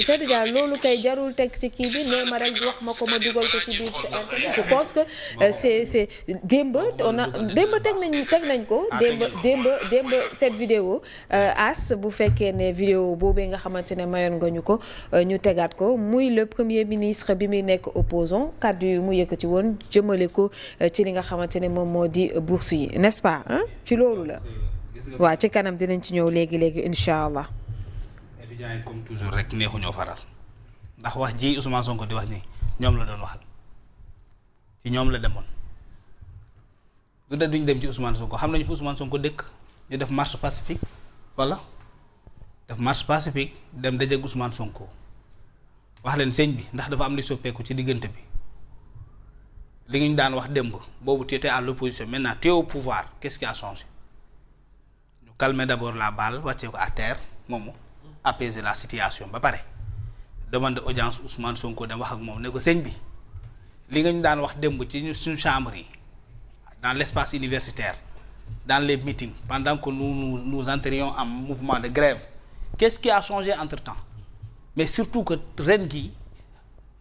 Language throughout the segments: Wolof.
Cheikh Tidiane loolu kay jarul teg ci kii bi nee ma rek wax ma ko ma dugal ko ci biir internet. Je pense que c'est démb teg nañ ko. démb cette vidéo as bu fekkee ne vidéo boobee nga xamante ne mayoon nga ñu ko ñu tegaat ko muy le premier ministre bi muy nekk opposant kàddu yu mu yëkkati woon jëmale ko ci li nga xamante ne moom moo di bourse yi n'est-ce pas ci loolu la. waaw ci kanam dinañ ci ñëw léegi incha allah. étudiants comme toujours rek neexuñoo faral ndax wax ji Ousmane Sonko di wax ni ñoom la doon waxal ci ñoom la demoon du de duñ dem ci Ousmane Sonko xam nañu fu Ousmane Sonko dëkk ñu def marche pacifique wala def marche pacifique dem dajeeg Ousmane Sonko wax leen sëñ bi ndax dafa am li soppeeku ci diggante bi li ñu daan wax démb boobu tu étais à l'opposition maintenant tu es au pouvoir qu'est-ce qui a changé ñu calmer d'abord la balle wàccee ko à terre moomu apaiser la situation ba pare demande audience Ousmane Sonko dem wax ak moom ne ko sëñ bi li nga ñu daan wax démb ci suñu chambre yi dans l'espace universitaire dans les meetings pendant que nous entrions en mouvement de grève qu'est-ce qui a changé entre-temps mais surtout que ren gi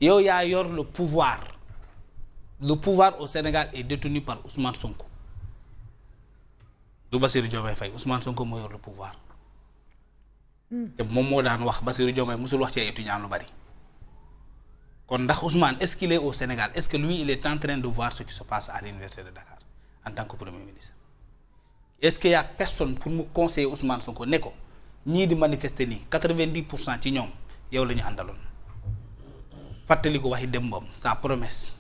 yow yaa yor le pouvoir au Sénégal est détenu par Ousmane Sonko du Bassirou Diomaye Faye Ousmane Sonko moo yor le pouvoir te moom moo daan wax Bassirou Diomaye musul wax ci ay étudiants lu bari kon ndax Ousmane est-ce qu'il est au Sénégal est-ce que lui il est en train de voir ce qui se passe à l'université de Dakar en tant que premier ministre est-ce qu'il y a personne pour mu conseiller Ousmane Sonko ne ko ñii di manifester nii 90% ci ñoom yow la ñu àndaloon fàttali ko waxi démbam sa promesse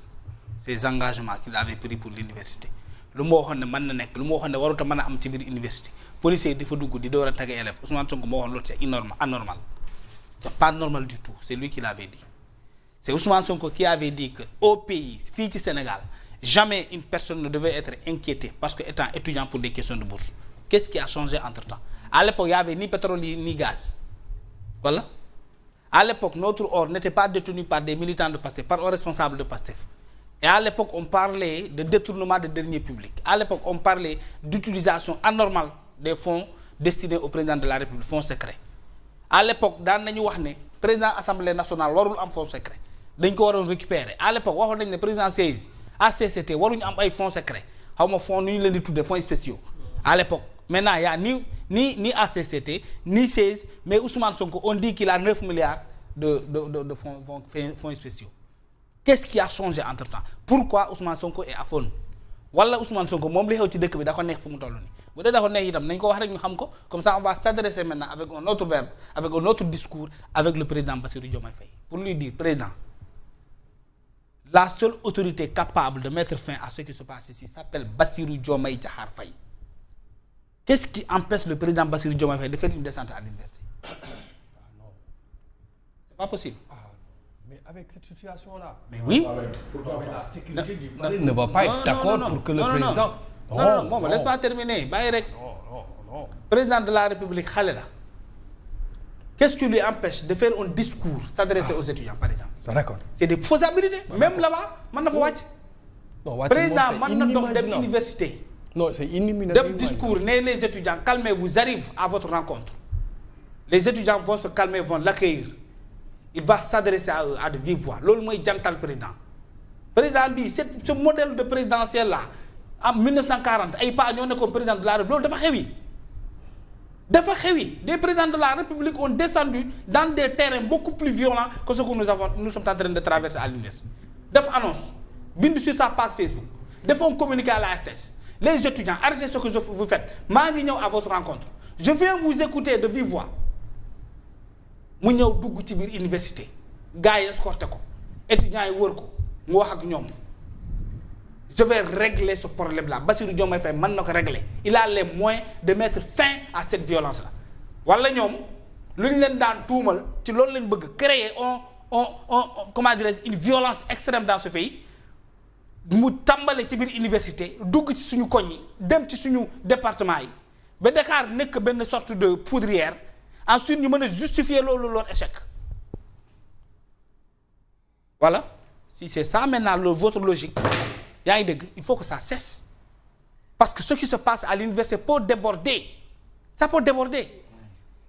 ses engagements qu'il avait pris pour l'université lu ma waxoon ne mën na nekk lu ma waxoon ne waruta mën a am ci biir université policier di fa dugg di door a tagge élève Ousmane Sonko moo waxoon loolu c'est anormal c'est pas normal du tout c'est lui qui l'avait dit c'est Ousmane Sonko qui avait dit que au pays fii ci Sénégal jamais une personne ne devait être inquiétée parce que étant étudiant pour des questions de bourse qu'est-ce qui a changé entre-temps à l'époque il y avait ni pétrole ni gaz voilà à l'époque notre or n'était pas détenu par des militants de Pastef par un responsable de Pastef et à l'époque on parlait de détournement de deniers publics à l'époque on parlait d'utilisation anormale des fonds destinés au président de la République fonds secrets à l'époque daan nañu wax ne président assemblée nationale warul am fonds secret dañ ko waroon récupérer à l'époque waxoon nañ ne président CESE ACCT waruñu am ay fonds secrets xaw ma fonds nu ñu leen di tuddee fonds spéciaux à l'époque maintenant y a ni ACCT ni CESE mais Ousmane Sonko on dit qu'il a 9 milliards de fonds spéciaux qu'est-ce qui a changé entre-temps pourquoi Ousmane Sonko est aphone wala Ousmane Sonko moom li xew ci dëkk bi da ko neex fu mu toll nii bu dee da ko neex itam nañ ko wax rek ñu xam ko comme ça on va s'adresser maintenant avec un autre verbe avec un autre discours avec le président Bassirou Diomaye Faye pour lui dire président la seule autorité capable de mettre fin à ce qui se passe ici s'appelle Bassirou Diomaye Diakhar Faye qu'est-ce qui empêche le président Bassirou Diomaye Faye de faire une descente à l'université c'est pas possible. Mais avec cette situation-là. Mais oui. Pourquoi la sécurité du palais ne va pas être d'accord pour que le président. Non, laisse pas terminer bàyyi rek. Non. Président de la République xale la. Qu'est-ce qui lui empêche de faire un discours s'adresser aux étudiants par exemple. C'est d'accord. C'est des faisabilités. Même là-bas mën na fa wàcc. Président mën na dox dem université. Non, c'est inimaginable. Def discours ne les étudiants calmez-vous j'arrive à votre rencontre. Les étudiants vont se calmer vont l'accueillir. Il va s'adresser à eux à de vive voix loolu mooy jantal président bi ce modèle de présidentiel là en 1940 ay pas ñoo nekkoon président de la République loolu dafa xewi des présidents de la République ont descendu dans des terrains beaucoup plus violents que ce que nous sommes en train de traverser à l'université def annonce bind sur sa page Facebook def un communiqué à la RTS les étudiants arrêtez ce que vous faites maa ngi ñëw à votre rencontre je viens vous écouter de vive voix mu ñëw dugg ci biir université gars yi escorté ko étudiants yi wër ko mu wax ak ñoom je vais régler ce problème là Bassirou Diomaye Faye mën na ko régler il a les moyens de mettre fin à cette violence là wala ñoom lu ñu leen daan tuumal ci loolu lañ bëgg créer comment dirais-je une violence extrême dans ce pays mu tàmbale ci biir université dugg ci suñu koñ yi dem ci suñu département yi ba Dakar nekk benn sorte de poudrière ensuite ñu mën a justifier loolu leur échec voilà si c'est ça maintenant votre logique yaa ngi dégg il faut que ça cesse parce que ce qui se passe à l'université peut déborder ça peut déborder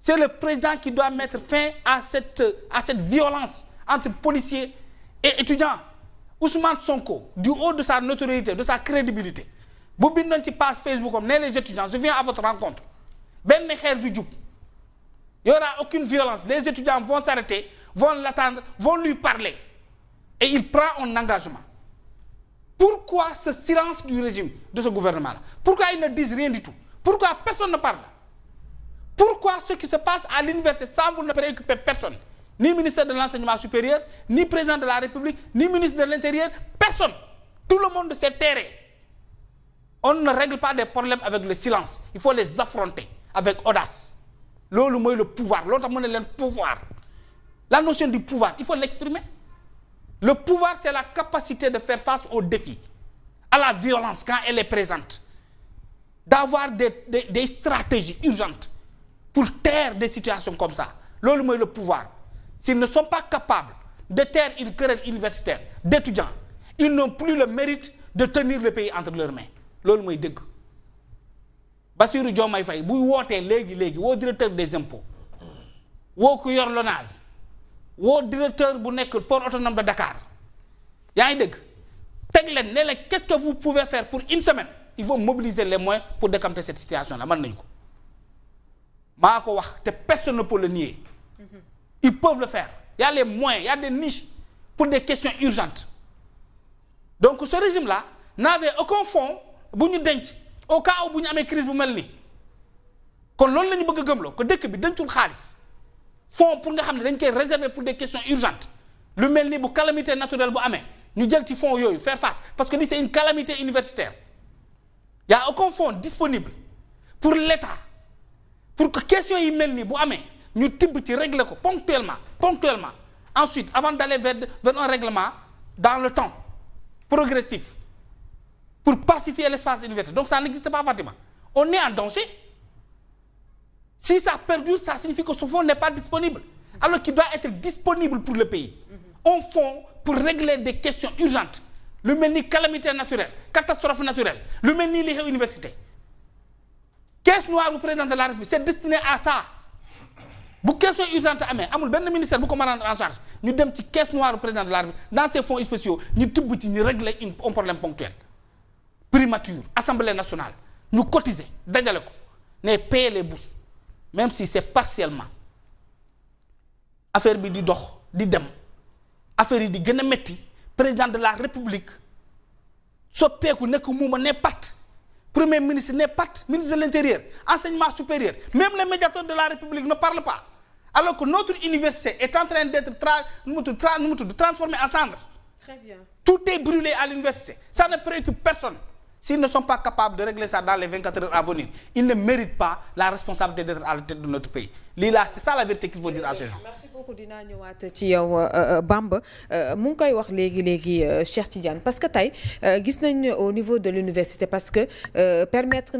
C'est le président qui doit mettre fin à cette violence entre policiers et étudiants. Ousmane Sonko, du haut de sa notoriété, de sa crédibilité, bu bindoon ci page Facebook comme les étudiants, je viens à votre rencontre. benn xeer du jub. Il n'y aura aucune violence. Les étudiants vont s'arrêter, vont l'attendre, vont lui parler. Et il prend un engagement. Pourquoi ce silence du régime, de ce gouvernement-là? Pourquoi ils ne disent rien du tout? Pourquoi personne ne parle? Pourquoi ce qui se passe à l'université semble ne préoccuper personne? Ni ministre de l'enseignement supérieur, ni président de la République, ni ministre de l'Intérieur, personne. Tout le monde s'est terré. On ne règle pas des problèmes avec le silence. Il faut les affronter avec audace. Loolu mooy le pouvoir. Loolu tax mu ne leen pouvoir. La notion du pouvoir, il faut l'exprimer. Le pouvoir, c'est la capacité de faire face aux défis, à la violence quand elle est présente, d'avoir des stratégies urgentes pour taire des situations comme ça. Loolu mooy le pouvoir. S'ils ne sont pas capables de taire une querelle universitaire d'étudiants, ils n'ont plus le mérite de tenir le pays entre leurs mains. Loolu mooy dëgg. Bassirou Diomaye Faye buy wootee léegi woo directeur des impôts, woo ku yor LONASE, woo directeur bu nekk port autonome de Dakar, yaa ngi dëgg, teg leen ne leen qu'est-ce que vous pouvez faire pour une semaine? Il faut mobiliser les moyens pour décanter cette situation là. Mën nañu ko. Maa ko wax te personne ne peut le nier. Ils peuvent le faire. Il y a les moyens, il y a des niches pour des questions urgentes. Donc ce régime-là n'avait aucun fonds bu ñu denc au cas où bu ñu amee crise bu mel nii. Kon loolu la ñu bëgg a gëmloo que dëkk bi dencul xaalis fonds pour nga xam ne dañ koy réserver pour des questions urgentes lu mel ni bu calamité naturelle bu amee ñu jël ci fonds yooyu faire face parce que lii c'est une calamité universitaire. Il y a aucun fonds disponible pour l'État pour que questions yi mel nii bu amee ñu tibb ci régler ko ponctuellement ensuite avant d'aller vers un règlement dans le temps progressif pour pacifier l'espace universitaire. Donc ça n'existe pas, Fatima. On est en danger. Si ça perdure, ça signifie que ce fonds n'est pas disponible alors qu'il doit être disponible pour le pays. Un fonds pour régler des questions urgentes lu mel ni calamité naturelle, catastrophe naturelle, lu mel ni li xew université. Caisse noire bu président de la République, c'est destiné à ça. Bu question urgente amee amul benn ministère bu ko mën a rendre en charge ñu dem ci caisse noire bu président de la République dans ces fonds spéciaux ñu tibb ci ñu régler un problème ponctuel. Primature, Assemblée nationale ñu cotiser dajale ko ne payer les bourses même si c'est partiellement. Affaire bi di dox di dem affaire yi di gën a metti président de la République soppeeku nekk muuma ne pat. Premier ministre n'est pas ministre de l'Intérieur, enseignement supérieur, même les médiateurs de la République ne parlent pas. Alors que notre université est en train d'être transformée en cendres. Très bien. Tout est brûlé à l'université. Ça ne préoccupe personne. S'ils ne sont pas capables de régler ça dans les 24 heures à venir, ils ne méritent pas la responsabilité d'être à la tête de notre pays. Lila, c'est ça la vérité qu'il faut dire à ces gens. Merci beaucoup. Dinaa ñëwaat ci yow Bamba mu ngi koy wax léegi Cheikh Tidiane parce que tey gis nañ au niveau de l'université parce que permettre na